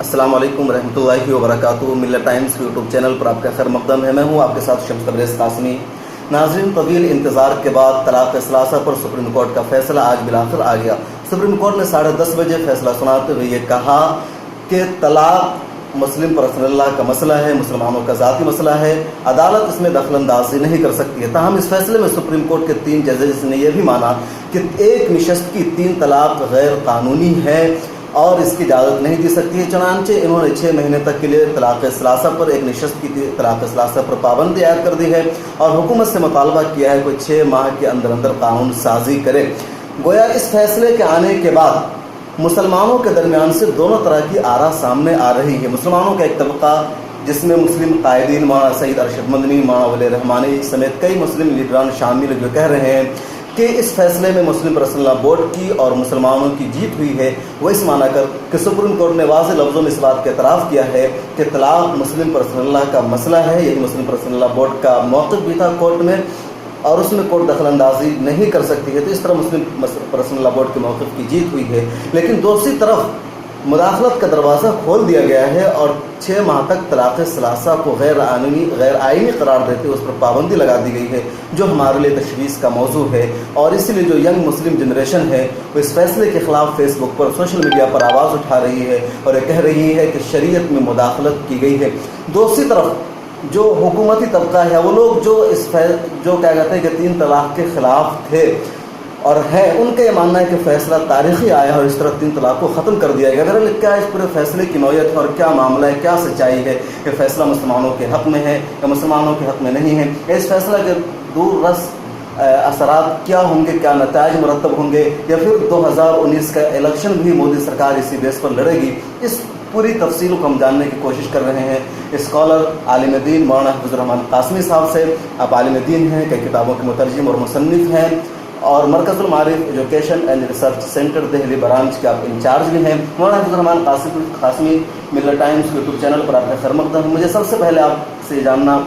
السلام علیکم ورحمۃ اللہ وبرکاتہ۔ ملت ٹائمز کے یوٹیوب چینل پر آپ کا خیر مقدم ہے۔ میں ہوں آپ کے ساتھ شمس تبریز قاسمی۔ ناظرین، طویل انتظار کے بعد طلاق ثلاثہ پر سپریم کورٹ کا فیصلہ آج بالآخر آ گیا۔ سپریم کورٹ نے 10:30 بجے فیصلہ سناتے ہوئے یہ کہا کہ طلاق مسلم پرسنل لا کا مسئلہ ہے، مسلمانوں کا ذاتی مسئلہ ہے، عدالت اس میں دخل اندازی نہیں کر سکتی ہے۔ تاہم اس فیصلے میں سپریم کورٹ کے 3 ججز نے یہ بھی مانا کہ ایک نشست کی 3 طلاق غیر قانونی ہے اور اس کی اجازت نہیں دی سکتی ہے۔ چنانچہ انہوں نے 6 مہینے تک کے لیے طلاق ثلاثہ پر ایک نشست کی طلاق ثلاثہ پر پابندی عائد کر دی ہے اور حکومت سے مطالبہ کیا ہے کہ 6 ماہ کے اندر قانون سازی کرے۔ گویا اس فیصلے کے آنے کے بعد مسلمانوں کے درمیان سے دونوں طرح کی آراء سامنے آ رہی ہے۔ مسلمانوں کا ایک طبقہ جس میں مسلم قائدین مولانا سعید ارشد مدنی، مولانا ولی رحمانی سمیت کئی مسلم لیڈران شامل جو کہہ رہے ہیں کہ اس فیصلے میں مسلم پرسنل لا بورڈ کی اور مسلمانوں کی جیت ہوئی ہے، وہ اس معنی کر کہ سپریم کورٹ نے واضح لفظوں میں اس بات کا اعتراف کیا ہے کہ طلاق مسلم پرسنل لا کا مسئلہ ہے۔ یہی مسلم پرسنل لا بورڈ کا موقف بھی تھا کورٹ میں اور اس میں کورٹ دخل اندازی نہیں کر سکتی ہے، تو اس طرح مسلم پرسنل لا بورڈ کے موقف کی جیت ہوئی ہے۔ لیکن دوسری طرف مداخلت کا دروازہ کھول دیا گیا ہے اور 6 ماہ تک طلاق ثلاثہ کو غیر آئینی قرار دیتے اس پر پابندی لگا دی گئی ہے، جو ہمارے لیے تشویش کا موضوع ہے۔ اور اسی لیے جو ینگ مسلم جنریشن ہے وہ اس فیصلے کے خلاف فیس بک پر، سوشل میڈیا پر آواز اٹھا رہی ہے اور یہ کہہ رہی ہے کہ شریعت میں مداخلت کی گئی ہے۔ دوسری طرف جو حکومتی طبقہ ہے وہ لوگ جو کیا کہتے ہیں کہ 3 طلاق کے خلاف تھے اور ہے، ان کا یہ ماننا ہے کہ فیصلہ تاریخی آیا ہے اور اس طرح 3 طلاق کو ختم کر دیا گیا۔ اگر کیا اس پورے فیصلے کی نوعیت ہے اور کیا معاملہ ہے، کیا سچائی ہے کہ فیصلہ مسلمانوں کے حق میں ہے یا مسلمانوں کے حق میں نہیں ہے، اس فیصلہ کے دور رس اثرات کیا ہوں گے، کیا نتائج مرتب ہوں گے، یا پھر 2019 کا الیکشن بھی مودی سرکار اسی بیس پر لڑے گی، اس پوری تفصیل کو ہم جاننے کی کوشش کر رہے ہیں اسکالر عالم دین مولانا حفیظ الرحمان قاسمی صاحب سے۔ آپ عالم دین ہیں، کئی کتابوں کے مترجم اور مصنف ہیں اور Markaz al-Maarif education and research centre Delhi branch کے آپ انچارج بھی ہیں۔ مولانا حفیظ الرحمان قاسمی، ملت ٹائمز یوٹیوب چینل پر آپ کا خیر مقدم ہے۔ مجھے سب سے پہلے آپ سے جاننا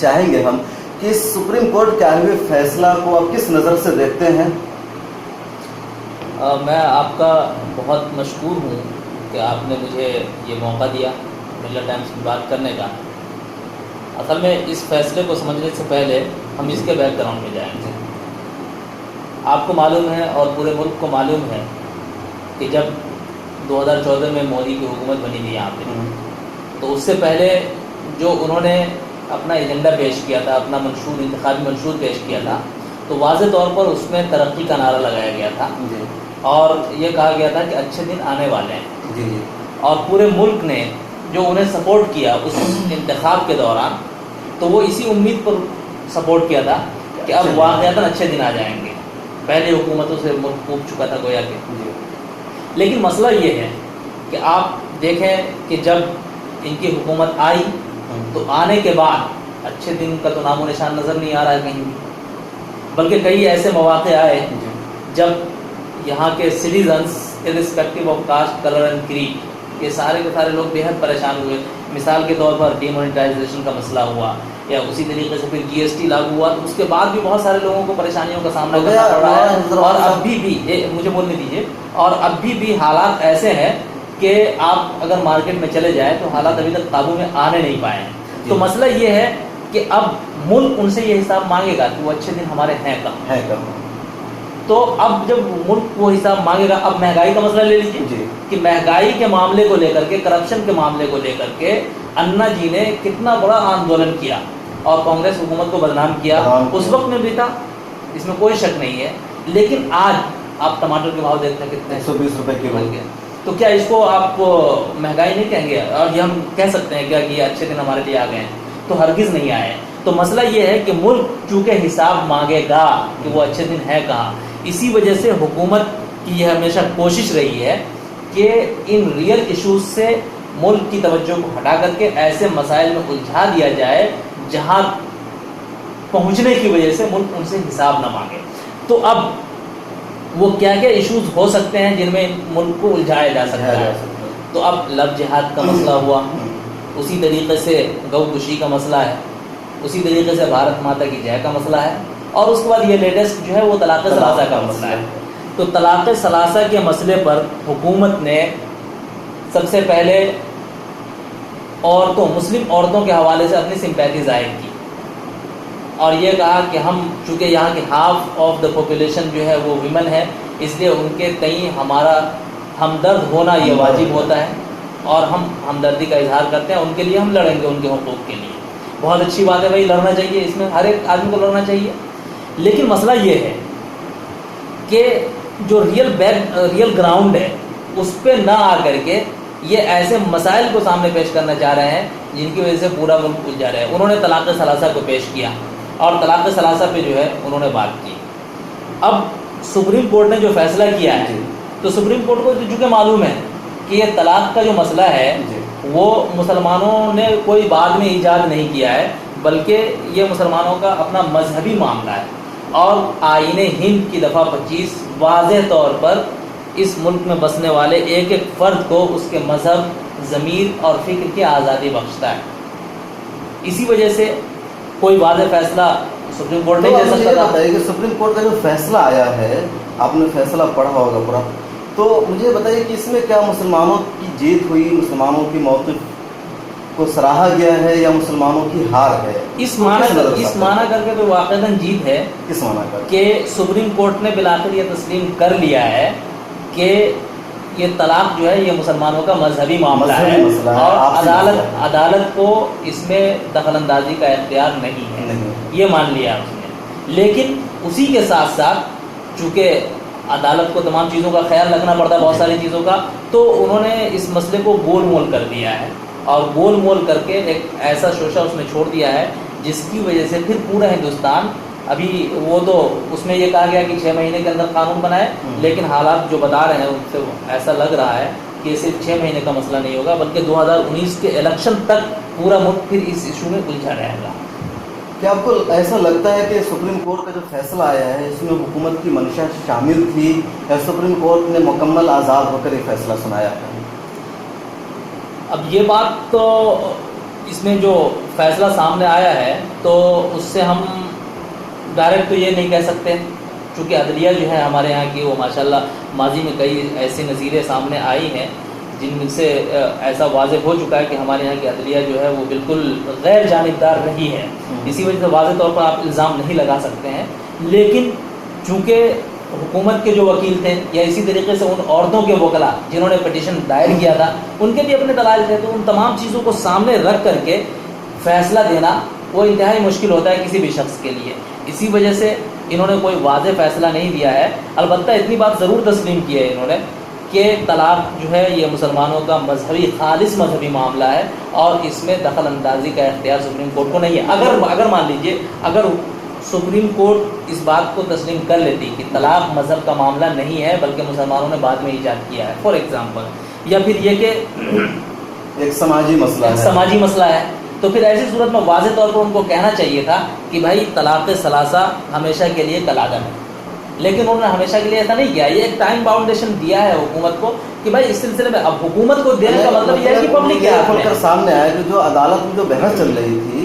چاہیں گے ہم کہ اس سپریم کورٹ کے آئے ہوئے فیصلہ کو آپ کس نظر سے دیکھتے ہیں؟ میں آپ کا بہت مشکور ہوں کہ آپ نے مجھے یہ موقع دیا ملت ٹائمز کی بات کرنے کا۔ اصل میں اس فیصلے کو سمجھنے سے پہلے ہم اس کے بیک گراؤنڈ میں جائیں گے۔ آپ کو معلوم ہے اور پورے ملک کو معلوم ہے کہ جب 2014 میں مودی کی حکومت بنی تھی یہاں پہ، تو اس سے پہلے جو انہوں نے اپنا ایجنڈا پیش کیا تھا، اپنا انتخابی منشور پیش کیا تھا، تو واضح طور پر اس میں ترقی کا نعرہ لگایا گیا تھا اور یہ کہا گیا تھا کہ اچھے دن آنے والے ہیں۔ اور پورے ملک نے جو انہیں سپورٹ کیا اس انتخاب کے دوران، تو وہ اسی امید پر سپورٹ کیا تھا کہ اب واقعتاً اچھے دن آ جائیں گے۔ پہلے حکومتوں سے ملک کوب چکا تھا گویا کہ۔ لیکن مسئلہ یہ ہے کہ آپ دیکھیں کہ جب ان کی حکومت آئی تو آنے کے بعد اچھے دن کا تو نام و نشان نظر نہیں آ رہا ہے کہیں بھی، بلکہ کئی ایسے مواقع آئے جب یہاں کے citizens irrespective of caste, colour and creed, یہ سارے کے سارے لوگ بے حد پریشان ہوئے۔ مثال کے طور پر ڈی مونیٹائزیشن کا مسئلہ ہوا، یا اسی طریقے سے پھر جی ایس ٹی لاگو ہوا، تو اس کے بعد بھی بہت سارے لوگوں کو پریشانیوں کا سامنا کرنا پڑ رہا ہے۔ اور ابھی بھی مجھے بولنے دیجیے، اور ابھی بھی حالات ایسے ہیں کہ آپ اگر مارکیٹ میں چلے جائیں تو حالات ابھی تک قابو میں آنے نہیں پائے ہیں۔ تو مسئلہ یہ ہے کہ اب ملک ان سے یہ حساب مانگے گا کہ وہ اچھے دن ہمارے ہیں کہاں۔ تو اب جب ملک وہ حساب مانگے گا، اب مہنگائی کا مسئلہ لے لیجیے کہ مہنگائی کے معاملے کو لے کر کے، کرپشن کے معاملے کو لے کر کے انا جی نے کتنا بڑا آندولن کیا اور کانگریس حکومت کو بدنام کیا۔ اس وقت میں بھی تھا، اس میں کوئی شک نہیں ہے، لیکن آج آپ ٹماٹر کے بھاؤ دیکھتے ہیں کتنے، 120 روپے کلو بن گئے۔ تو کیا اس کو آپ مہنگائی نہیں کہیں گے؟ اور یہ ہم کہہ سکتے ہیں کیا کہ یہ اچھے دن ہمارے لیے آ گئے ہیں؟ تو ہرگز نہیں آئے۔ تو مسئلہ یہ ہے کہ ملک چونکہ حساب مانگے گا کہ وہ اچھے دن ہے کہاں، اسی وجہ سے حکومت کی یہ ہمیشہ کوشش رہی ہے کہ ان ریئل ایشوز سے ملک کی توجہ کو ہٹا کر کے ایسے مسائل میں الجھا دیا جائے جہاں پہنچنے کی وجہ سے ملک ان سے حساب نہ مانگے۔ تو اب وہ کیا کیا ایشوز ہو سکتے ہیں جن میں ملک کو الجھایا جا سکتا ہے؟ تو اب لو جہاد کا مسئلہ ہوا، اسی طریقے سے گو کشی کا مسئلہ ہے، اسی طریقے سے بھارت ماتا کی جے کا مسئلہ ہے، اور اس کے بعد یہ لیٹسٹ جو ہے وہ طلاق ثلاثہ کا مسئلہ ہے۔ تو طلاق ثلاثہ کے مسئلے پر حکومت نے سب سے پہلے مسلم عورتوں کے حوالے سے اپنی سمپیتھی ظاہر کی اور یہ کہا کہ ہم چونکہ یہاں کی ہاف آف دا پاپولیشن جو ہے وہ ویمن ہے، اس لیے ان کے تئیں ہمارا ہمدرد ہونا یہ واجب ہوتا ہے اور ہم ہمدردی کا اظہار کرتے ہیں، ان کے لیے ہم لڑیں گے، ان کے حقوق کے لیے۔ بہت اچھی بات ہے بھائی، لڑنا چاہیے، اس میں ہر ایک آدمی کو لڑنا چاہیے، لیکن مسئلہ یہ ہے کہ جو ریئل گراؤنڈ ہے اس پہ نہ آ کر کے یہ ایسے مسائل کو سامنے پیش کرنا چاہ رہے ہیں جن کی وجہ سے پورا ملک الجھا رہا ہے۔ انہوں نے طلاق ثلاثہ کو پیش کیا اور طلاق ثلاثہ پہ جو ہے انہوں نے بات کی۔ اب سپریم کورٹ نے جو فیصلہ کیا ہے تو سپریم کورٹ کو چونکہ معلوم ہے کہ یہ طلاق کا جو مسئلہ ہے وہ مسلمانوں نے کوئی بعد میں ایجاد نہیں کیا ہے، بلکہ یہ مسلمانوں کا اپنا مذہبی معاملہ ہے، اور آئین ہند کی دفعہ 25 واضح طور پر اس ملک میں بسنے والے ایک ایک فرد کو اس کے مذہب، ضمیر اور فکر کی آزادی بخشتا ہے۔ اسی وجہ سے کوئی واضح فیصلہ سپریم کورٹ نہیں دے سکتا تھا۔ بتائیے کہ سپریم کورٹ کا جو فیصلہ آیا ہے، آپ نے فیصلہ پڑھا ہوگا پورا، تو مجھے بتائیے کہ اس میں کیا مسلمانوں کی جیت ہوئی، مسلمانوں کی موقف کو سراہا گیا ہے یا مسلمانوں کی ہار ہے؟ اس معنی کر کے تو واقعتاً جیت ہے، کس معنی کر کہ سپریم کورٹ نے بالآخر یہ تسلیم کر لیا ہے کہ یہ طلاق جو ہے یہ مسلمانوں کا مذہبی معاملہ ہے اور عدالت کو اس میں دخل اندازی کا اختیار نہیں ہے، یہ مان لیا اس نے۔ لیکن اسی کے ساتھ ساتھ چونکہ عدالت کو تمام چیزوں کا خیال رکھنا پڑتا ہے، بہت ساری چیزوں کا، تو انہوں نے اس مسئلے کو گول مول کر دیا ہے اور گول مول کر کے ایک ایسا شوشہ اس نے چھوڑ دیا ہے جس کی وجہ سے پھر پورا ہندوستان، ابھی وہ تو اس میں یہ کہا گیا کہ 6 مہینے کے اندر قانون بنائے، لیکن حالات جو بتا رہے ہیں ان سے ایسا لگ رہا ہے کہ یہ صرف 6 مہینے کا مسئلہ نہیں ہوگا، بلکہ 2019 کے الیکشن تک پورا ملک پھر اس ایشو میں الجھا رہے گا۔ کیا آپ کو ایسا لگتا ہے کہ سپریم کورٹ کا جو فیصلہ آیا ہے اس میں حکومت کی منشا شامل تھی یا سپریم کورٹ نے مکمل آزاد ہو کر یہ فیصلہ سنایا ہے؟ اب یہ بات تو اس میں جو فیصلہ سامنے آیا ہے تو اس سے ہم ڈائریکٹ تو یہ نہیں کہہ سکتے، چونکہ عدلیہ جو ہے ہمارے یہاں کی وہ ماشاءاللہ ماضی میں کئی ایسی نظیریں سامنے آئی ہیں جن سے ایسا واضح ہو چکا ہے کہ ہمارے یہاں کی عدلیہ جو ہے وہ بالکل غیر جانبدار رہی ہے، اسی وجہ سے واضح طور پر آپ الزام نہیں لگا سکتے ہیں۔ لیکن چونکہ حکومت کے جو وکیل تھے یا اسی طریقے سے ان عورتوں کے وکلا جنہوں نے پٹیشن دائر کیا تھا ان کے بھی اپنے دلائل تھے، تو ان تمام چیزوں کو سامنے رکھ کر کے فیصلہ دینا وہ انتہائی مشکل ہوتا ہے کسی بھی شخص کے لیے، اسی وجہ سے انہوں نے کوئی واضح فیصلہ نہیں دیا ہے۔ البتہ اتنی بات ضرور تسلیم کی ہے انہوں نے کہ طلاق جو ہے یہ مسلمانوں کا خالص مذہبی معاملہ ہے اور اس میں دخل اندازی کا اختیار سپریم کورٹ کو نہیں ہے۔ اگر مان لیجئے اگر سپریم کورٹ اس بات کو تسلیم کر لیتی کہ طلاق مذہب کا معاملہ نہیں ہے بلکہ مسلمانوں نے بعد میں ایجاد کیا ہے، فار ایگزامپل، یا پھر یہ کہ ایک سماجی مسئلہ ہے، تو پھر ایسی صورت میں واضح طور پر ان کو کہنا چاہیے تھا کہ بھائی طلاق ثلاثہ ہمیشہ کے لیے کالعدم ہے، لیکن انہوں نے ہمیشہ کے لیے ایسا نہیں کیا۔ یہ ایک ٹائم باؤنڈیشن دیا ہے حکومت کو کہ بھائی اس سلسلے میں، اب حکومت کو دینے کا مطلب یہ ہے کہ پبلک کیا کھل کر سامنے آیا کہ جو عدالت میں جو بحث چل رہی تھی،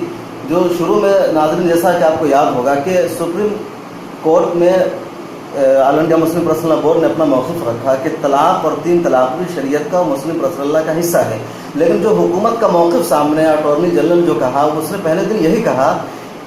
جو شروع میں ناظرین جیسا کہ آپ کو یاد ہوگا کہ سپریم کورٹ میں آل انڈیا مسلم پرسنل لا بورڈ نے اپنا موقف رکھا کہ طلاق اور 3 طلاق بھی شریعت کا مسلم پرسنل لا کا حصہ ہے، لیکن جو حکومت کا موقف سامنے اٹارنی جنرل جو کہا اس نے پہلے دن یہی کہا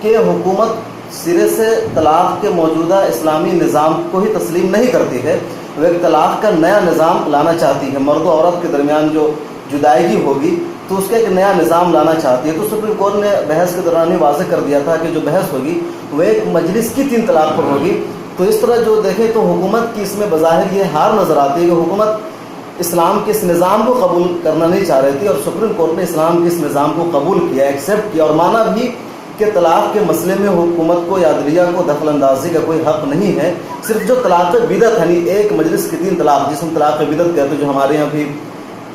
کہ حکومت سرے سے طلاق کے موجودہ اسلامی نظام کو ہی تسلیم نہیں کرتی ہے، وہ ایک طلاق کا نیا نظام لانا چاہتی ہے، مرد و عورت کے درمیان جو جدائیگی ہوگی تو اس کا ایک نیا نظام لانا چاہتی ہے۔ تو سپریم کورٹ نے بحث کے دوران ہی واضح کر دیا تھا کہ جو بحث ہوگی وہ ایک مجلس کی 3 طلاق پر ہوگی۔ تو اس طرح جو دیکھیں تو حکومت کی اس میں بظاہر یہ ہار نظر آتی ہے کہ حکومت اسلام کے اس نظام کو قبول کرنا نہیں چاہ رہی تھی، اور سپریم کورٹ نے اسلام کے اس نظام کو قبول کیا، ایکسیپٹ کیا، اور مانا بھی کہ طلاق کے مسئلے میں حکومت کو یا عدلیہ کو دخل اندازی کا کوئی حق نہیں ہے۔ صرف جو طلاق بدعت ہے، ایک مجلس کی 3 طلاق جس میں طلاق بدعت کہتے ہیں، جو ہمارے یہاں بھی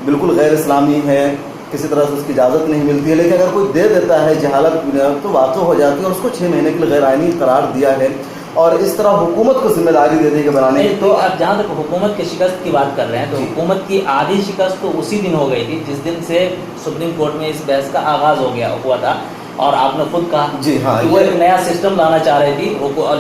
بالکل غیر اسلامی ہے، کسی طرح سے اس کی اجازت نہیں ملتی ہے، لیکن اگر کوئی دے دیتا ہے جہالت تو واقع ہو جاتی ہے، اور اس کو 6 مہینے کے لیے غیر آئینی قرار دیا ہے، اور اس طرح حکومت کو ذمہ داری دے دی کہ بنانے کی۔ تو اب جہاں تک حکومت کی شکست کی بات کر رہے ہیں تو حکومت کی آدھی شکست تو اسی دن ہو گئی تھی جس دن سے سپریم کورٹ میں اس بحث کا آغاز ہوا تھا، اور آپ نے خود کہا جی ہاں کہ وہ ایک نیا سسٹم لانا چاہ رہی تھی،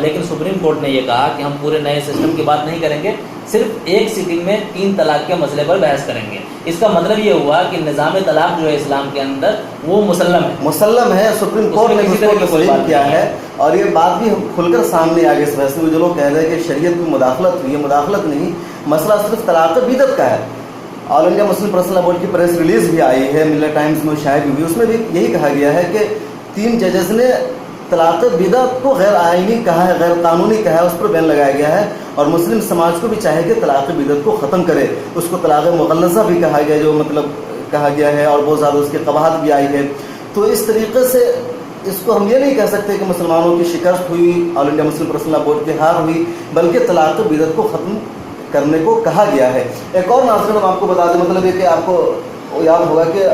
لیکن سپریم کورٹ نے یہ کہا کہ ہم پورے نئے سسٹم کی بات نہیں کریں گے، صرف ایک سٹنگ میں 3 طلاق کے مسئلے پر بحث کریں گے. اس کا مطلب یہ ہوا کہ نظام طلاق جو ہے اسلام کے اندر وہ مسلم ہے. سپریم کورٹ نے اس کو تسلیم کیا ہے, اور یہ بات بھی کھل کر سامنے آ گئی اس فیصلے میں. جو لوگ کہہ رہے ہیں کہ شریعت میں مداخلت ہوئی ہے, مداخلت نہیں, مسئلہ صرف طلاق بدعت کا ہے. آل انڈیا مسلم پرسنل لا بورڈ کی پریس ریلیز بھی آئی ہے, ملت ٹائمز میں شائع بھی ہوئی, اس میں بھی یہی کہا گیا ہے کہ 3 ججز نے طلاق بدعت کو غیر آئینی کہا ہے, غیر قانونی کہا ہے, اس پر بین لگایا گیا ہے. اور مسلم سماج کو بھی چاہے کہ طلاق بدعت کو ختم کرے. اس کو طلاق مغلظہ بھی کہا گیا, جو مطلب کہا گیا ہے, اور بہت زیادہ اس کی قباحت بھی آئی ہے. تو اس طریقے سے اس کو ہم یہ نہیں کہہ سکتے کہ مسلمانوں کی شکست ہوئی, آل انڈیا مسلم پرسنل لا بورڈ کی ہار ہوئی, بلکہ طلاق بدعت کو ختم کرنے کو کہا گیا ہے. ایک اور ناظرین ہم آپ کو بتا دیں, مطلب یہ کہ آپ کو یاد ہوگا کہ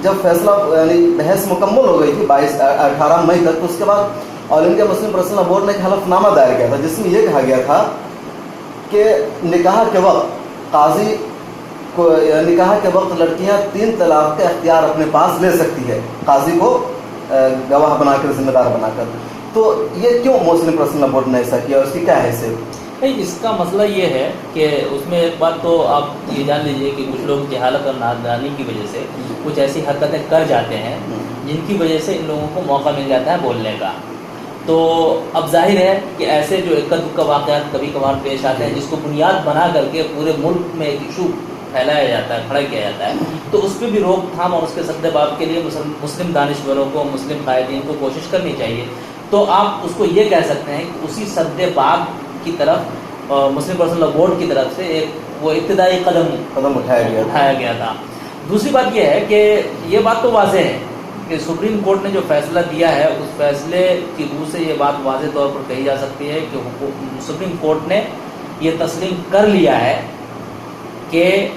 جب فیصلہ یعنی بحث مکمل ہو گئی تھی 18 مئی تک, تو اس کے بعد آل انڈیا مسلم پرسنل لا بورڈ نے ایک حلف نامہ دائر کیا تھا, جس میں یہ کہا گیا تھا کہ نکاح کے وقت قاضی کو, نکاح کے وقت لڑکیاں 3 طلاق کا اختیار اپنے پاس لے سکتی ہے, قاضی کو گواہ بنا کر, ذمہ دار بنا کر. تو یہ کیوں مسلم پرسنل لا بورڈ نے ایسا کیا, اور اس کی کیا حیثیت؟ اس کا مسئلہ یہ ہے کہ اس میں ایک بات تو آپ یہ جان لیجئے کہ کچھ لوگ جہالت اور نادانی کی وجہ سے کچھ ایسی حرکتیں کر جاتے ہیں جن کی وجہ سے ان لوگوں کو موقع مل جاتا ہے بولنے کا. تو اب ظاہر ہے کہ ایسے جو اکا دکا واقعات کبھی کبھار پیش آتے ہیں, جس کو بنیاد بنا کر کے پورے ملک میں ایک ایشو پھیلایا جاتا ہے, کھڑا کیا جاتا ہے, تو اس پہ بھی روک تھام اور اس کے سد باب کے لیے مسلم دانشوروں کو, مسلم قائدین کو کوشش کرنی چاہیے. تو آپ اس کو یہ کہہ سکتے ہیں کہ اسی سد باب کی طرف مسلم پرسنل لا بورڈ کی طرف سے ایک وہ ابتدائی قدم اٹھایا گیا تھا. دوسری بات یہ ہے کہ یہ بات تو واضح ہے کہ سپریم کورٹ نے جو فیصلہ دیا ہے, اس فیصلے کی روح سے یہ بات واضح طور پر کہی جا سکتی ہے کہ سپریم کورٹ نے یہ تسلیم کر لیا ہے کہ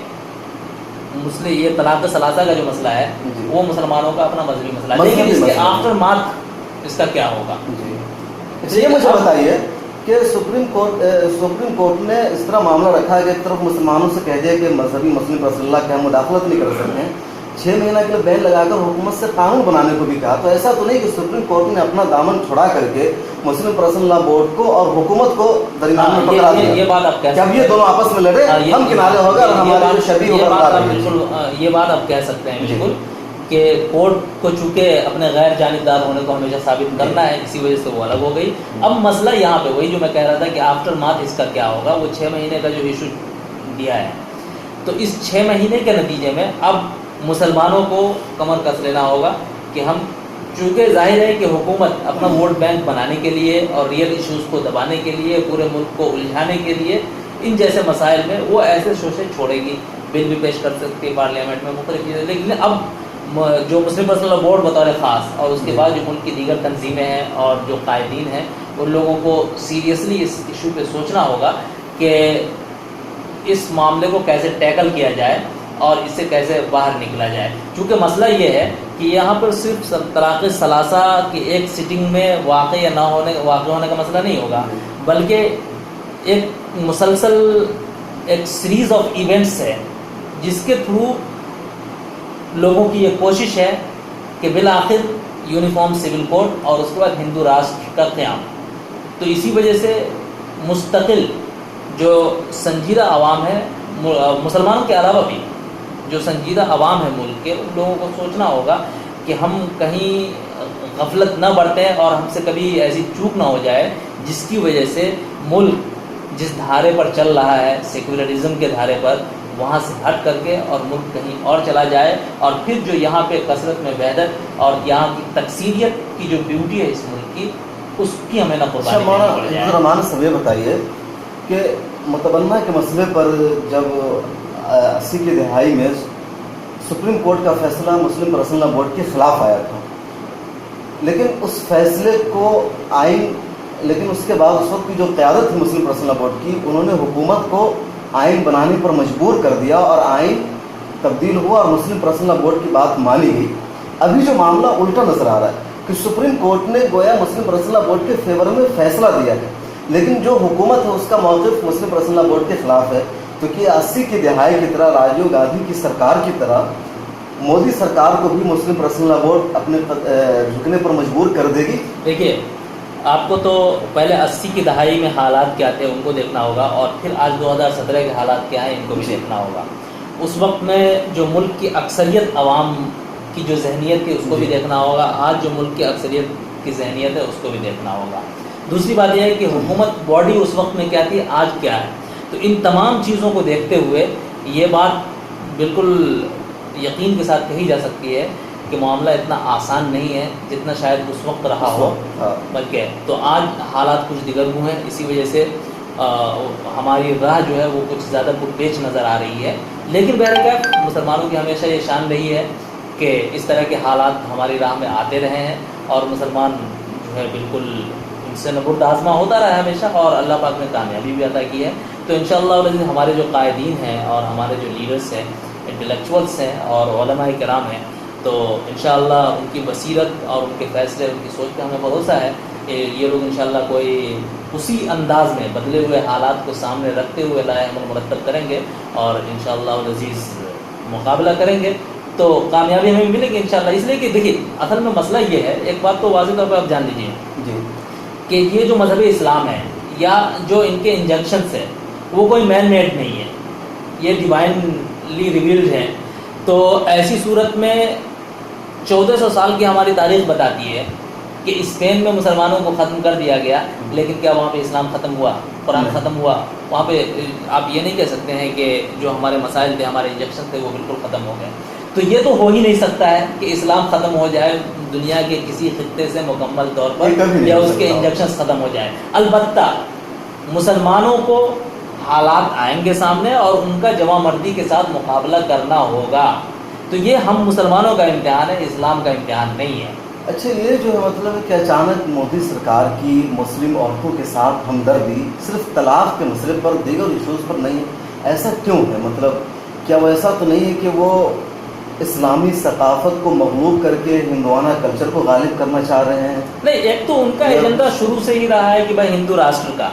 یہ طلاق ثلاثہ کا جو مسئلہ ہے وہ مسلمانوں کا اپنا مذہبی مسئلہ ہے. لیکن اس کے آفٹر مارک اس کا کیا ہوگا؟ یہ مجھے بتائیے کہ سپریم کورٹ نے اس طرح معاملہ رکھا ہے کہ ایک طرف مسلمانوں سے کہہ دیا کہ مذہبی مسلم رسول اللہ کے ہم مداخلت نہیں کر سکتے ہیں, 6 مہینہ کے لیے بین لگا کر حکومت سے قانون بنانے کو بھی کہا. تو ایسا تو نہیں کہ سپریم کورٹ نے اپنا دامن چھڑا کر کے مسلم پرسنل لا بورڈ کو اور حکومت کو درمیان میں پکڑا دیا. یہ بات آپ جب یہ دونوں آپس میں لڑے, ہم کنارے ہوگا اور ہمارے جو شبیہ ہوگا, یہ بات آپ کہہ سکتے ہیں بالکل کہ کورٹ کو چونکہ اپنے غیر جانبدار ہونے کو ہمیشہ ثابت کرنا ہے, اسی وجہ سے وہ الگ ہو گئی. اب مسئلہ یہاں پہ وہی جو میں کہہ رہا تھا کہ آفٹر مارک اس کا کیا ہوگا. وہ 6 مہینے کا جو ایشو دیا ہے, تو اس 6 مہینے کے نتیجے میں اب مسلمانوں کو کمر کس لینا ہوگا کہ ہم, چونکہ ظاہر ہے کہ حکومت اپنا ووٹ بینک بنانے کے لیے اور ریئل ایشوز کو دبانے کے لیے, پورے ملک کو الجھانے کے لیے ان جیسے مسائل میں وہ ایسے شوشے چھوڑے گی, بل بھی پیش کر سکتی ہے پارلیمنٹ میں, مختلف چیزیں. لیکن اب جو مسلم پرسنل لا بورڈ بطور خاص اور اس کے بعد جو ملک کی دیگر تنظیمیں ہیں اور جو قائدین ہیں, ان لوگوں کو سیریسلی اس ایشو پہ سوچنا ہوگا کہ اس معاملے کو کیسے ٹیکل کیا جائے اور اس سے کیسے باہر نکلا جائے. چونکہ مسئلہ یہ ہے کہ یہاں پر صرف طلاق ثلاثہ کی ایک سٹنگ میں واقع یا نہ واقع ہونے کا مسئلہ نہیں ہوگا, بلکہ ایک مسلسل ایک سیریز آف ایونٹس ہے جس کے تھرو لوگوں کی یہ کوشش ہے کہ بالآخر یونیفارم سول کوڈ اور اس کے بعد ہندو راشٹر کا قیام. تو اسی وجہ سے مستقل جو سنجیدہ عوام ہے, مسلمانوں کے علاوہ بھی جو سنجیدہ عوام ہے ملک کے, ان لوگوں کو سوچنا ہوگا کہ ہم کہیں غفلت نہ برتیں اور ہم سے کبھی ایسی چوک نہ ہو جائے جس کی وجہ سے ملک جس دھارے پر چل رہا ہے, سیکولرزم کے دھارے پر, وہاں سے ہٹ کر کے اور ملک کہیں اور چلا جائے, اور پھر جو یہاں پہ کثرت میں وحدت اور یہاں کی تکثیریت کی جو بیوٹی ہے اس ملک کی, اس کی ہمیں نہ قربانی دینی پڑ جائے. سب یہ بتائیے کہ متبنہ کے مسئلے پر جب 80 کی دہائی میں سپریم کورٹ کا فیصلہ مسلم پرسنل لا بورڈ کے خلاف آیا تھا, لیکن اس فیصلے کو لیکن اس کے بعد اس وقت کی جو قیادت تھی مسلم پرسنل لا بورڈ کی, انہوں نے حکومت کو آئین بنانے پر مجبور کر دیا اور آئین تبدیل ہوا اور مسلم پرسنل لا بورڈ کی بات مانی گئی. ابھی جو معاملہ الٹا نظر آ رہا ہے کہ سپریم کورٹ نے گویا مسلم پرسنل لا بورڈ کے فیور میں فیصلہ دیا ہے, لیکن جو حکومت ہے اس کا موقف مسلم پرسنل لا بورڈ کے خلاف ہے. تو کہ 80 کی دہائی کی طرح راجیو گاندھی کی سرکار کی طرح مودی سرکار کو بھی مسلم پرسنل لا بورڈ اپنے جھکنے پر مجبور کر دے گی. دیکھیے آپ کو تو پہلے 80 کی دہائی میں حالات کیا تھے ان کو دیکھنا ہوگا، اور پھر آج 2017 کے حالات کیا ہیں ان کو بھی دیکھنا ہوگا۔ اس وقت میں جو ملک کی اکثریت عوام کی جو ذہنیت تھی اس کو بھی دیکھنا ہوگا، آج جو ملک کی اکثریت کی ذہنیت ہے اس کو بھی دیکھنا ہوگا۔ دوسری بات یہ ہے کہ حکومت باڈی اس وقت میں کیا تھی، آج کیا ہے۔ تو ان تمام چیزوں کو دیکھتے ہوئے یہ بات بالکل یقین کے ساتھ کہی جا سکتی ہے کہ معاملہ اتنا آسان نہیں ہے جتنا شاید اس وقت رہا ہو، بلکہ تو آج حالات کچھ دیگر ہوئے ہیں، اسی وجہ سے ہماری راہ جو ہے وہ کچھ زیادہ پرپیچ نظر آ رہی ہے۔ لیکن بہرکیف مسلمانوں کی ہمیشہ یہ شان رہی ہے کہ اس طرح کے حالات ہماری راہ میں آتے رہے ہیں، اور مسلمان جو ہے بالکل ان سے نبرد آزما ہوتا رہا ہے ہمیشہ، اور اللہ پاک نے کامیابی بھی عطا کی ہے۔ تو انشاءاللہ العزیز ہمارے جو قائدین ہیں اور ہمارے جو لیڈرز ہیں، انٹلیکچوئلس ہیں اور علماء کرام ہیں، تو انشاءاللہ ان کی بصیرت اور ان کے فیصلے، ان کی سوچ پہ ہمیں بھروسہ ہے کہ یہ لوگ انشاءاللہ کوئی اسی انداز میں بدلے ہوئے حالات کو سامنے رکھتے ہوئے لائے عمل مرتب کریں گے، اور انشاءاللہ العزیز مقابلہ کریں گے تو کامیابی ہمیں ملے گی انشاءاللہ۔ اس لیے کہ دیکھیے اصل میں مسئلہ یہ ہے، ایک بات تو واضح طور پہ آپ جان لیجیے جی کہ یہ جو مذہب اسلام ہے یا جو ان کے انجیکشنس ہیں وہ کوئی مین میڈ نہیں ہے، یہ ڈیوائنلی ریویلڈ ہیں۔ تو ایسی صورت میں 1400 سال کی ہماری تاریخ بتاتی ہے کہ اسپین میں مسلمانوں کو ختم کر دیا گیا، لیکن کیا وہاں پہ اسلام ختم ہوا، قرآن ختم ہوا؟ وہاں پہ آپ یہ نہیں کہہ سکتے ہیں کہ جو ہمارے مسائل تھے، ہمارے انجیکشن تھے، وہ بالکل ختم ہو گئے۔ تو یہ تو ہو ہی نہیں سکتا ہے کہ اسلام ختم ہو جائے دنیا کے کسی خطے سے مکمل طور پر، یا اس کے انجیکشنز ختم ہو جائیں۔ البتہ مسلمانوں کو حالات آئیں گے سامنے اور ان کا جوان مردی کے ساتھ مقابلہ کرنا ہوگا۔ تو یہ ہم مسلمانوں کا امتحان ہے، اسلام کا امتحان نہیں ہے۔ اچھا، یہ جو ہے مطلب کہ اچانک مودی سرکار کی مسلم عورتوں کے ساتھ ہمدردی صرف طلاق کے مسئلے پر، دیگر ایشوز پر نہیں ہے، ایسا کیوں ہے؟ مطلب کیا وہ ایسا تو نہیں ہے کہ وہ اسلامی ثقافت کو مغلوب کر کے ہندوانہ کلچر کو غالب کرنا چاہ رہے ہیں؟ نہیں، ایک تو ان کا ایجنڈا شروع سے ہی رہا ہے کہ بھائی ہندو راشٹر کا،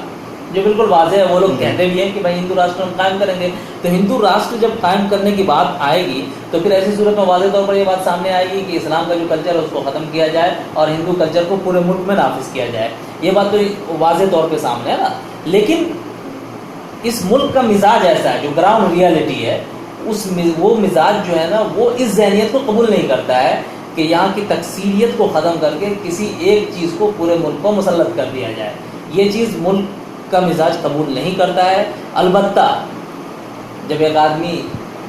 جو بالکل واضح ہے، وہ لوگ کہتے بھی ہیں کہ بھائی ہندو راشٹر ہم قائم کریں گے۔ تو ہندو راشٹر جب قائم کرنے کی بات آئے گی تو پھر ایسی صورت میں واضح طور پر یہ بات سامنے آئے گی کہ اسلام کا جو کلچر ہے اس کو ختم کیا جائے اور ہندو کلچر کو پورے ملک میں نافذ کیا جائے۔ یہ بات تو واضح طور پہ سامنے ہے نا۔ لیکن اس ملک کا مزاج ایسا ہے، جو گراؤنڈ ریالٹی ہے، وہ مزاج جو ہے نا وہ اس ذہنیت کو قبول نہیں کرتا ہے کہ یہاں کی تکثیریت کو ختم کر کے کسی ایک چیز کو پورے ملک کو مسلط کر دیا جائے۔ یہ چیز ملک کا مزاج قبول نہیں کرتا ہے۔ البتہ جب ایک آدمی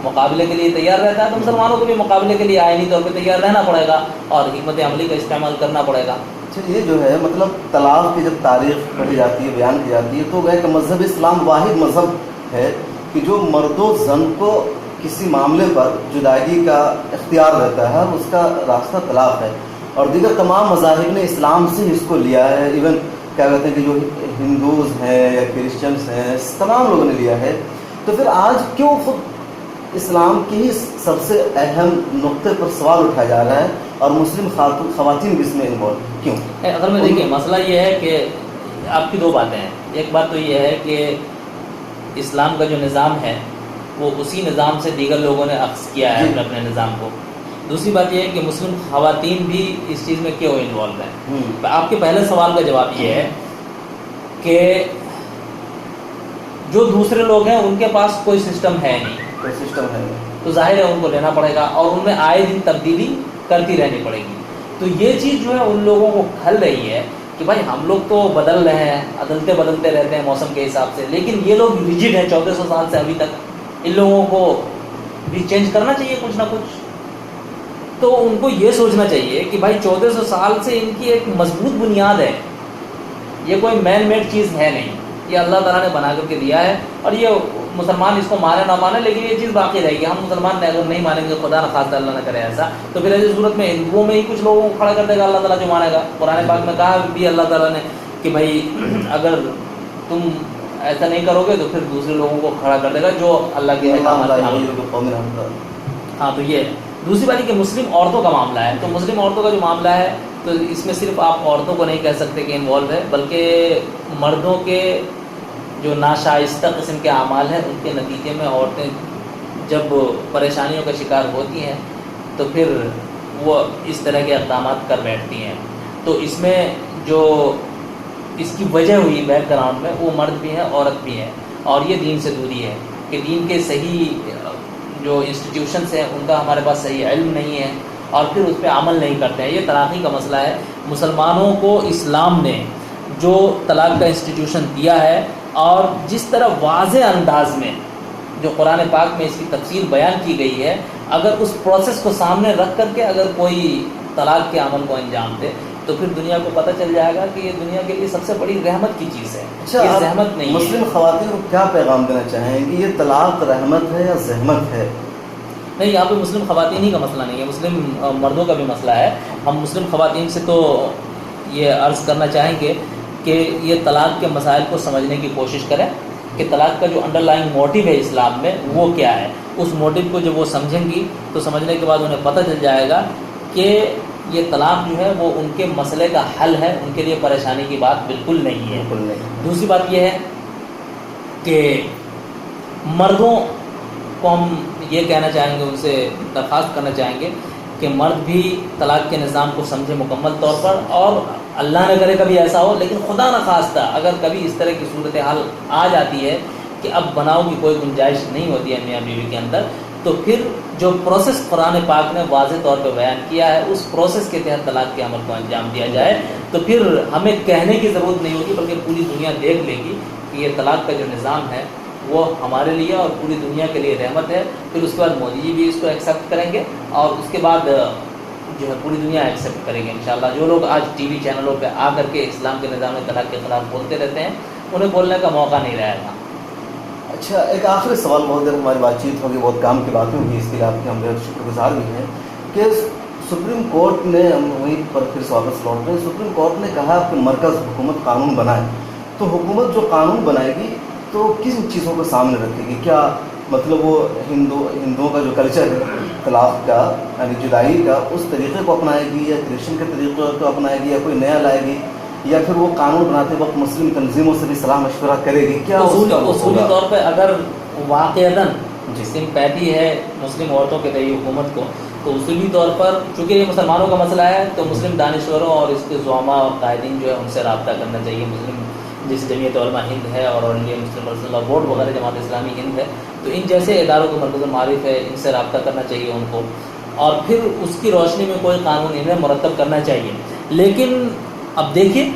مقابلے کے لیے تیار رہتا ہے تو مسلمانوں کو بھی مقابلے کے لیے آئینی طور پہ تیار رہنا پڑے گا اور حکمت عملی کا استعمال کرنا پڑے گا۔ اچھا، یہ جو ہے مطلب طلاق کی جب تاریخ پڑھی جاتی ہے، بیان کی جاتی ہے، تو وہ ایک مذہب اسلام واحد مذہب ہے کہ جو مرد و زن کو کسی معاملے پر جدائی کا اختیار رہتا ہے اور اس کا راستہ طلاق ہے، اور دیگر تمام مذاہب نے اسلام سے اس کو لیا ہے۔ ایون کیا کہتے ہیں کہ جو ہندوز ہیں یا کرسچنس ہیں، تمام لوگوں نے لیا ہے۔ تو پھر آج کیوں خود اسلام کی ہی سب سے اہم نقطے پر سوال اٹھایا جا رہا ہے اور مسلم خواتین بھی اس میں انوالو کیوں؟ اگر میں دیکھیں مسئلہ یہ ہے کہ آپ کی دو باتیں ہیں۔ ایک بات تو یہ ہے کہ اسلام کا جو نظام ہے وہ اسی نظام سے دیگر لوگوں نے اخذ کیا ہے اپنے نظام کو۔ دوسری بات یہ ہے کہ مسلم خواتین بھی اس چیز میں کیوں انوالو ہیں۔ آپ کے پہلے سوال کا جواب یہ ہے کہ جو دوسرے لوگ ہیں ان کے پاس کوئی سسٹم ہے نہیں، کوئی سسٹم ہے، تو ظاہر ہے ان کو لینا پڑے گا اور ان میں آئے دن تبدیلی کرتی رہنی پڑے گی۔ تو یہ چیز جو ہے ان لوگوں کو کھل رہی ہے کہ بھائی ہم لوگ تو بدل رہے ہیں، عدلتے بدلتے رہتے ہیں موسم کے حساب سے، لیکن یہ لوگ ریجڈ ہیں 1400 سال سے ابھی تک۔ ان لوگوں کو بھی چینج کرنا چاہیے کچھ نہ کچھ۔ تو ان کو یہ سوچنا چاہیے کہ بھائی 1400 سال سے ان کی ایک مضبوط بنیاد ہے، یہ کوئی مین میڈ چیز ہے نہیں، یہ اللہ تعالیٰ نے بنا کر کے دیا ہے، اور یہ مسلمان اس کو مانے نہ مانے لیکن یہ چیز باقی رہے گی۔ ہم مسلمان اگر نہیں مانیں گے، خدا نہ خواستہ اللہ نہ کرے ایسا، تو پھر ایسی صورت میں ہندوؤں میں ہی کچھ لوگوں کو کھڑا کر دے گا اللہ تعالیٰ جو مانے گا۔ قرآن پاک میں کہا بھی اللہ تعالیٰ نے کہ بھائی اگر تم ایسا نہیں کرو گے تو پھر دوسرے لوگوں کو کھڑا کر دے گا جو اللہ کے احکامات پر عمل کریں۔ ہاں، تو یہ دوسری بات ہے کہ مسلم عورتوں کا معاملہ ہے۔ تو مسلم عورتوں کا جو معاملہ ہے تو اس میں صرف آپ عورتوں کو نہیں کہہ سکتے کہ انوالو ہے، بلکہ مردوں کے جو ناشائستہ قسم کے اعمال ہیں ان کے نتیجے میں عورتیں جب پریشانیوں کا شکار ہوتی ہیں تو پھر وہ اس طرح کے اقدامات کر بیٹھتی ہیں۔ تو اس میں جو اس کی وجہ ہوئی بیک گراؤنڈ میں، وہ مرد بھی ہیں عورت بھی ہیں، اور یہ دین سے دوری ہے کہ دین کے صحیح جو انسٹیٹیوشنس ہیں ان کا ہمارے پاس صحیح علم نہیں ہے، اور پھر اس پہ عمل نہیں کرتے ہیں۔ یہ طلاقی کا مسئلہ ہے۔ مسلمانوں کو اسلام نے جو طلاق کا انسٹیٹیوشن دیا ہے، اور جس طرح واضح انداز میں جو قرآن پاک میں اس کی تفصیل بیان کی گئی ہے، اگر اس پروسیس کو سامنے رکھ کر کے اگر کوئی طلاق کے عمل کو انجام دے تو پھر دنیا کو پتہ چل جائے گا کہ یہ دنیا کے لیے سب سے بڑی رحمت کی چیز ہے۔ یہ زحمت نہیں ہے۔ مسلم خواتین کو کیا پیغام دینا چاہیں گے؟ یہ طلاق رحمت ہے یا زحمت ہے؟ نہیں، یہاں پہ مسلم خواتین ہی کا مسئلہ نہیں ہے، مسلم مردوں کا بھی مسئلہ ہے۔ ہم مسلم خواتین سے تو یہ عرض کرنا چاہیں گے کہ یہ طلاق کے مسائل کو سمجھنے کی کوشش کریں کہ طلاق کا جو انڈر لائنگ موٹیو ہے اسلام میں وہ کیا ہے۔ اس موٹیو کو جب وہ سمجھیں گی تو سمجھنے کے بعد انہیں پتہ چل جائے گا کہ یہ طلاق جو ہے وہ ان کے مسئلے کا حل ہے، ان کے لیے پریشانی کی بات بالکل نہیں ہے۔ بالکل نہیں۔ دوسری بات یہ ہے کہ مردوں کو ہم یہ کہنا چاہیں گے، ان سے درخواست کرنا چاہیں گے کہ مرد بھی طلاق کے نظام کو سمجھے مکمل طور پر، اور اللہ نہ کرے کبھی ایسا ہو، لیکن خدا نخواستہ اگر کبھی اس طرح کی صورتحال آ جاتی ہے کہ اب بناؤ کی کوئی گنجائش نہیں ہوتی ہے میاں بیوی کے اندر، تو پھر جو پروسیس قرآن پاک نے واضح طور پہ بیان کیا ہے اس پروسیس کے تحت طلاق کے عمل کو انجام دیا جائے، تو پھر ہمیں کہنے کی ضرورت نہیں ہوگی، بلکہ پوری دنیا دیکھ لے گی کہ یہ طلاق کا جو نظام ہے وہ ہمارے لیے اور پوری دنیا کے لیے رحمت ہے۔ پھر اس کے بعد مودی جی بھی اس کو ایکسیپٹ کریں گے، اور اس کے بعد جو ہے پوری دنیا ایکسیپٹ کرے گی انشاءاللہ۔ جو لوگ آج ٹی وی چینلوں پہ آ کر کے اسلام کے نظام طلاق کے خلاف بولتے رہتے ہیں، انہیں بولنے کا موقع نہیں رہے گا۔ اچھا، ایک آخری سوال، بہت دیر ہماری بات چیت ہوگی، بہت کام کی باتیں ہوگی، اس کے لیے آپ کے ہم بہت شکر گزار بھی ہیں کہ سپریم کورٹ نے، ہم وہیں پر پھر سے واپس لوٹتے ہیں، سپریم کورٹ نے کہا کہ مرکز حکومت قانون بنائے، تو حکومت جو قانون بنائے گی تو کن چیزوں کو سامنے رکھے گی؟ کیا مطلب وہ ہندوؤں کا جو کلچر ہے طلاق کا یعنی جدائی کا، اس طریقے کو اپنائے گی، یا کرسچن کے طریقے کو اپنائے گی، یا کوئی نیا لائے گی، یا پھر وہ قانون بناتے وقت مسلم تنظیموں سے بھی صلاح مشورہ کرے گی؟ کیا اصولی طور پہ اگر واقعتاً سمپیٹی ہے مسلم عورتوں کے تئیں حکومت کو، تو اصولی طور پر چونکہ یہ مسلمانوں کا مسئلہ ہے تو مسلم دانشوروں اور اس کے زعماء اور قائدین جو ہے ان سے رابطہ کرنا چاہیے۔ مسلم جس جمعیت علماء ہند ہے اور انڈیا مسلم پرسنل بورڈ وغیرہ، جماعت اسلامی ہند ہے، تو ان جیسے اداروں کو مرکز المعارف ہے، ان سے رابطہ کرنا چاہیے ان کو، اور پھر اس کی روشنی میں کوئی قانون انہیں مرتب کرنا چاہیے۔ لیکن اب دیکھیے،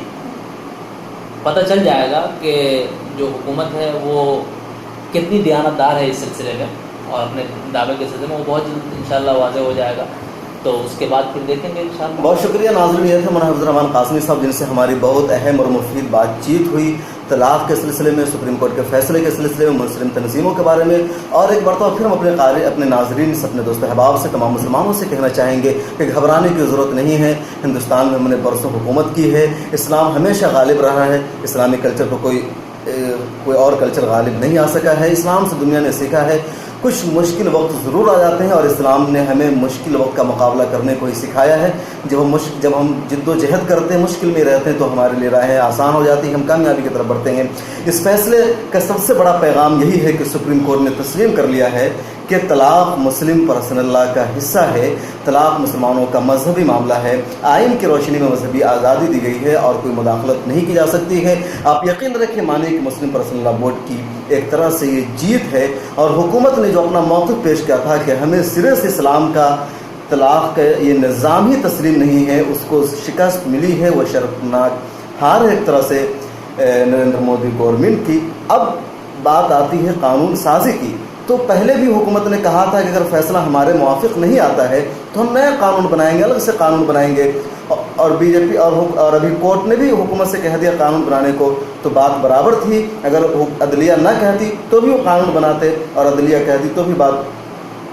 پتہ چل جائے گا کہ جو حکومت ہے وہ کتنی دیانتدار ہے اس سلسلے میں، اور اپنے دعوے کے سلسلے میں وہ بہت جلد انشاءاللہ واضح ہو جائے گا، تو اس کے بعد پھر دیکھیں گے انشاءاللہ۔ بہت شکریہ ناظرین، یہ تھے مولانا حفیظ الرحمان قاسمی صاحب، جن سے ہماری بہت اہم اور مفید بات چیت ہوئی طلاق کے سلسلے میں، سپریم کورٹ کے فیصلے کے سلسلے میں، مسلم تنظیموں کے بارے میں، اور ایک مرتبہ پھر ہم اپنے قاری، اپنے ناظرین سے، اپنے دوست احباب سے، تمام مسلمانوں سے کہنا چاہیں گے کہ گھبرانے کی ضرورت نہیں ہے۔ ہندوستان میں ہم نے برسوں حکومت کی ہے، اسلام ہمیشہ غالب رہا ہے، اسلامی کلچر کو کوئی اور کلچر غالب نہیں آ سکا ہے۔ اسلام سے دنیا نے سیکھا ہے، کچھ مشکل وقت ضرور آ جاتے ہیں، اور اسلام نے ہمیں مشکل وقت کا مقابلہ کرنے کو ہی سکھایا ہے۔ جب ہم جد و جہد کرتے ہیں، مشکل میں رہتے ہیں، تو ہمارے لیے راہیں آسان ہو جاتی ہیں، ہم کامیابی کی طرف بڑھتے ہیں۔ اس فیصلے کا سب سے بڑا پیغام یہی ہے کہ سپریم کورٹ نے تسلیم کر لیا ہے کہ طلاق مسلم پرسنل لا کا حصہ ہے، طلاق مسلمانوں کا مذہبی معاملہ ہے، آئین کی روشنی میں مذہبی آزادی دی گئی ہے اور کوئی مداخلت نہیں کی جا سکتی ہے۔ آپ یقین رکھیں، مانیں کہ مسلم پرسنل لا بورڈ کی ایک طرح سے یہ جیت ہے، اور حکومت نے جو اپنا موقف پیش کیا تھا کہ ہمیں سرے سے اسلام کا طلاق کا یہ نظام ہی تسلیم نہیں ہے، اس کو شکست ملی ہے، وہ شرمناک ہار ہے ایک طرح سے نریندر مودی گورنمنٹ کی۔ اب بات آتی ہے قانون سازی کی، تو پہلے بھی حکومت نے کہا تھا کہ اگر فیصلہ ہمارے موافق نہیں آتا ہے تو ہم نیا قانون بنائیں گے، الگ سے قانون بنائیں گے، اور بی جے پی اور ابھی کورٹ نے بھی حکومت سے کہہ دیا قانون بنانے کو، تو بات برابر تھی۔ اگر عدلیہ نہ کہتی تو بھی وہ قانون بناتے، اور عدلیہ کہتی تو بھی بات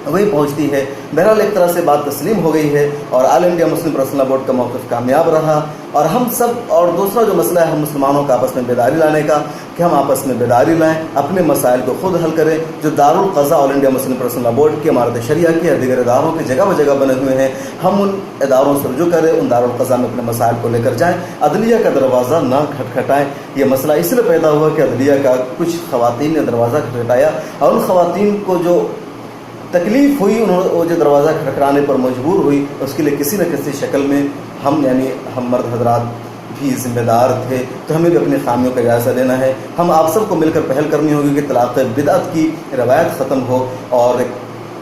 وہی پہنچتی ہے۔ بہرحال ایک طرح سے بات تسلیم ہو گئی ہے، اور آل انڈیا مسلم پرسنل لا بورڈ کا موقف کامیاب رہا۔ اور ہم سب، اور دوسرا جو مسئلہ ہے ہم مسلمانوں کا آپس میں بیداری لانے کا، کہ ہم آپس میں بیداری لائیں، اپنے مسائل کو خود حل کریں۔ جو دارالقضاء آل انڈیا مسلم پرسنل لا بورڈ کی، عمارت شریعہ کی، دیگر اداروں کے جگہ جگہ بنے ہوئے ہیں، ہم ان اداروں سے رجوع کریں، ان دارالقضاء میں اپنے مسائل کو لے کر جائیں، عدلیہ کا دروازہ نہ کھٹکھٹائیں۔ یہ مسئلہ اس لیے پیدا ہوا کہ عدلیہ کا کچھ خواتین نے دروازہ کھٹکھٹایا، اور ان خواتین کو جو تکلیف ہوئی، وہ جو دروازہ کھٹکھٹانے پر مجبور ہوئی، اس کے لیے کسی نہ کسی شکل میں ہم، یعنی ہم مرد حضرات بھی ذمہ دار تھے، تو ہمیں بھی اپنی خامیوں کا جائزہ لینا ہے۔ ہم آپ سب کو مل کر پہل کرنی ہوگی کہ طلاق بدعت کی روایت ختم ہو اور ایک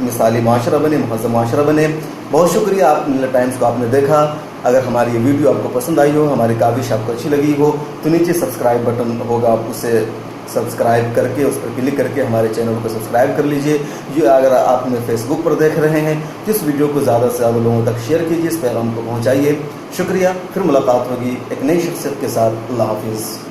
مثالی معاشرہ بنے، مہذب معاشرہ بنے۔ بہت شکریہ، آپ ملت ٹائمز کو آپ نے دیکھا۔ اگر ہماری یہ ویڈیو آپ کو پسند آئی ہو، ہماری کاوش آپ کو اچھی لگی ہو، تو نیچے سبسکرائب بٹن ہوگا، آپ اسے سبسکرائب کر کے اس پر کلک کر کے ہمارے چینل کو سبسکرائب کر لیجئے۔ یہ اگر آپ ہمیں فیس بک پر دیکھ رہے ہیں تو اس ویڈیو کو زیادہ سے زیادہ لوگوں تک شیئر کیجیے، اس پیغام کو پہنچائیے۔ شکریہ، پھر ملاقات ہوگی ایک نئی شخصیت کے ساتھ۔ اللہ حافظ۔